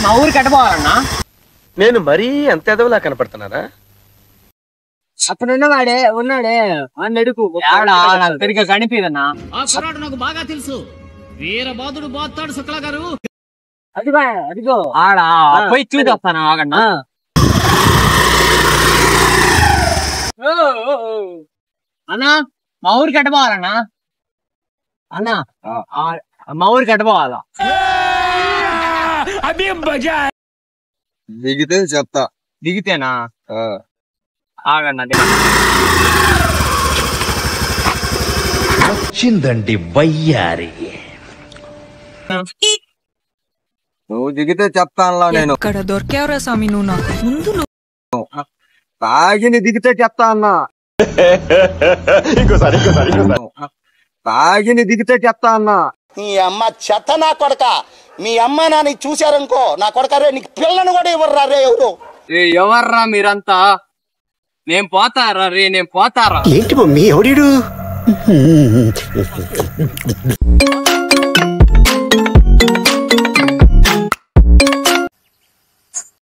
మా ఊరికి ఎట్టపోవాలన్నా? నేను మరీ అంత ఎదవలా కనపడుతున్నారా? అక్కడ ఉన్నవాడే ఉన్నాడే అడుగు సరిగ్గా కనిపిదన్నా. నాకు బాగా తెలుసు. వీరబాదుడు బాతాడు శుక్లా గారు. అదిగో అదిగో ఆడా పోయి చూసొస్తాను ఆగన్నా. అన్నా మా ఊరికి ఎట్టపోవాలన్నా? అన్నా మా ఊరికి ఎట్టపోవాలా? దిగితే చెప్తా. దిగితేనా? ఆగన్నా. వచ్చిందండి వయ్యారి. నువ్వు దిగితే చెప్తానులా నేను. ఇక్కడ దొరికేవరా స్వామి నువ్వు నాకు ముందు. తాగిని దిగితే చెప్తా అన్నా. తాగిని దిగితే చెప్తా అన్నా. నీ అమ్మ చెత్త నా కొడక. మీ అమ్మ నాని చూశారనుకో నా కొడక రే నీకు పిల్లను కూడా ఇవ్వర్రా రే ఎవరు. ఎవర్రా మీరంతా? నేను పోతారా రే నేను పోతారా? ఏంటి మమ్మీ ఎవడీడు?